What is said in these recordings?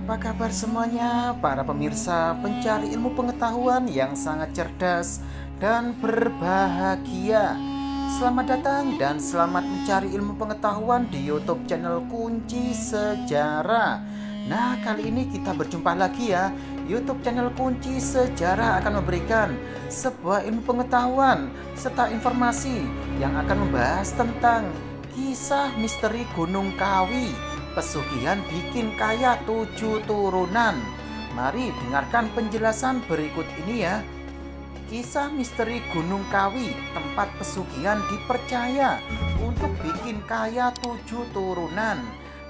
Apa kabar semuanya, para pemirsa pencari ilmu pengetahuan yang sangat cerdas dan berbahagia? Selamat datang dan selamat mencari ilmu pengetahuan di YouTube channel Kunci Sejarah. Nah, kali ini kita berjumpa lagi ya. YouTube channel Kunci Sejarah akan memberikan sebuah ilmu pengetahuan serta informasi yang akan membahas tentang kisah misteri Gunung Kawi. Pesugihan bikin kaya 7 turunan. Mari dengarkan penjelasan berikut ini ya. Kisah misteri Gunung Kawi, tempat pesugihan dipercaya untuk bikin kaya 7 turunan.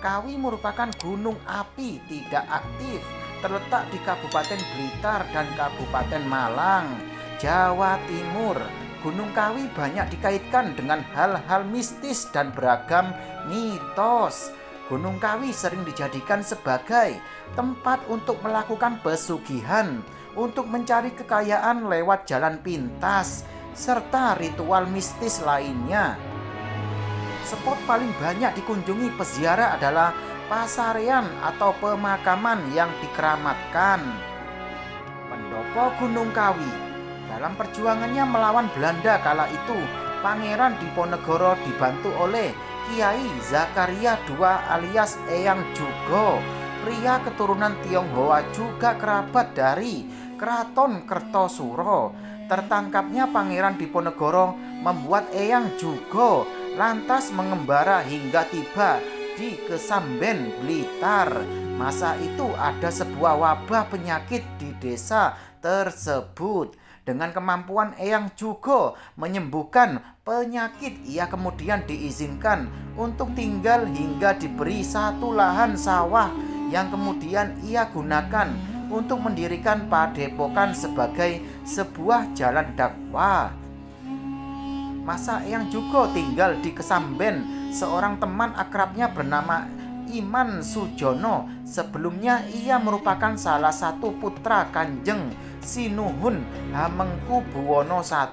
Kawi merupakan gunung api tidak aktif, terletak di Kabupaten Blitar dan Kabupaten Malang, Jawa Timur. Gunung Kawi banyak dikaitkan dengan hal-hal mistis dan beragam mitos. Gunung Kawi sering dijadikan sebagai tempat untuk melakukan pesugihan, untuk mencari kekayaan lewat jalan pintas, serta ritual mistis lainnya. Spot paling banyak dikunjungi peziarah adalah pasarean atau pemakaman yang dikeramatkan. Pendopo Gunung Kawi. Dalam perjuangannya melawan Belanda kala itu, Pangeran Diponegoro dibantu oleh Kiai Zakaria II alias Eyang Jugo, pria keturunan Tionghoa juga kerabat dari Keraton Kertosuro. Tertangkapnya Pangeran Diponegoro membuat Eyang Jugo lantas mengembara hingga tiba di Kesamben, Blitar. Masa itu ada sebuah wabah penyakit di desa tersebut. Dengan kemampuan Eyang Jugo menyembuhkan penyakit, ia kemudian diizinkan untuk tinggal hingga diberi satu lahan sawah yang kemudian ia gunakan untuk mendirikan padepokan sebagai sebuah jalan dakwah. Masa Eyang Jugo tinggal di Kesamben, seorang teman akrabnya bernama Iman Sujono. Sebelumnya ia merupakan salah satu putra Kanjeng Sinuhun Hamengkubuwono I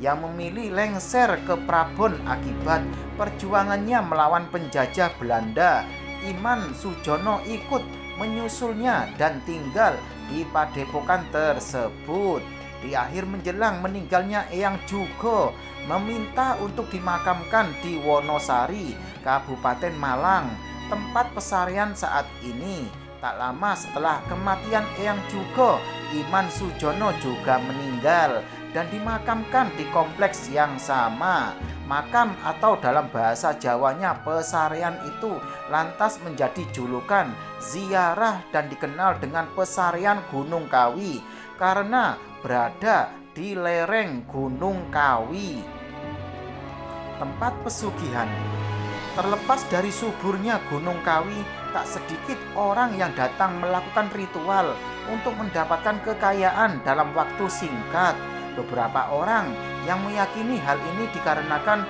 yang memilih lengser ke Prabon akibat perjuangannya melawan penjajah Belanda. Iman Sujono ikut menyusulnya dan tinggal di padepokan tersebut. Di akhir menjelang meninggalnya Eyang Jugo meminta untuk dimakamkan di Wonosari, Kabupaten Malang, tempat pesarian saat ini. Tak lama setelah kematian Eyang Jugo, Iman Sujono juga meninggal dan dimakamkan di kompleks yang sama. Makam atau dalam bahasa Jawanya pesarian itu lantas menjadi julukan ziarah dan dikenal dengan pesarian Gunung Kawi karena berada di lereng Gunung Kawi. Tempat pesugihan. Terlepas dari suburnya Gunung Kawi, tak sedikit orang yang datang melakukan ritual untuk mendapatkan kekayaan dalam waktu singkat. Beberapa orang yang meyakini hal ini dikarenakan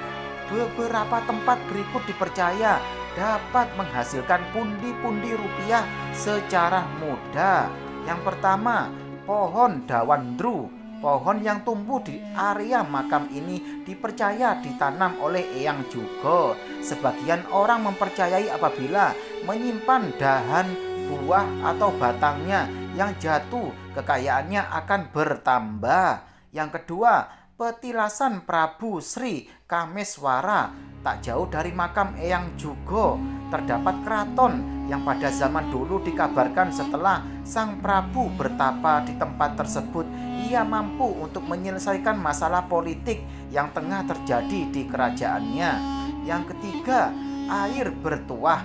beberapa tempat berikut dipercaya dapat menghasilkan pundi-pundi rupiah secara mudah. Yang pertama, pohon Dawandru. Pohon yang tumbuh di area makam ini dipercaya ditanam oleh Eyang Jugo. Sebagian orang mempercayai apabila menyimpan dahan, buah atau batangnya yang jatuh, kekayaannya akan bertambah. Yang kedua, petilasan Prabu Sri Kameswara. Tak jauh dari makam Eyang Jugo terdapat keraton yang pada zaman dulu dikabarkan setelah sang Prabu bertapa di tempat tersebut, ia mampu untuk menyelesaikan masalah politik yang tengah terjadi di kerajaannya. Yang ketiga, air bertuah.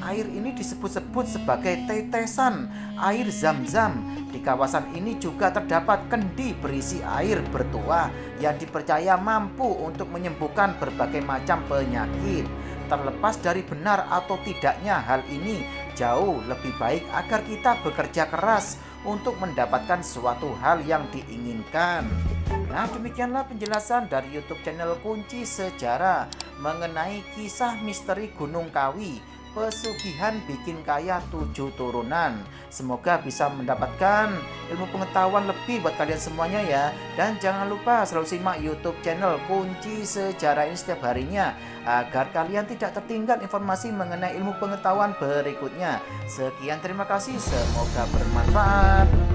Air ini disebut-sebut sebagai tetesan air Zam-Zam. Di kawasan ini juga terdapat kendi berisi air bertuah yang dipercaya mampu untuk menyembuhkan berbagai macam penyakit. Terlepas dari benar atau tidaknya hal ini, jauh lebih baik agar kita bekerja keras untuk mendapatkan suatu hal yang diinginkan. Nah, demikianlah penjelasan dari YouTube channel Kunci Sejarah mengenai kisah misteri Gunung Kawi, Pesugihan bikin kaya 7 turunan. Semoga bisa mendapatkan ilmu pengetahuan lebih buat kalian semuanya ya. Dan jangan lupa selalu simak YouTube channel Kunci Sejarah ini setiap harinya, agar kalian tidak tertinggal informasi mengenai ilmu pengetahuan berikutnya. Sekian, terima kasih, semoga bermanfaat.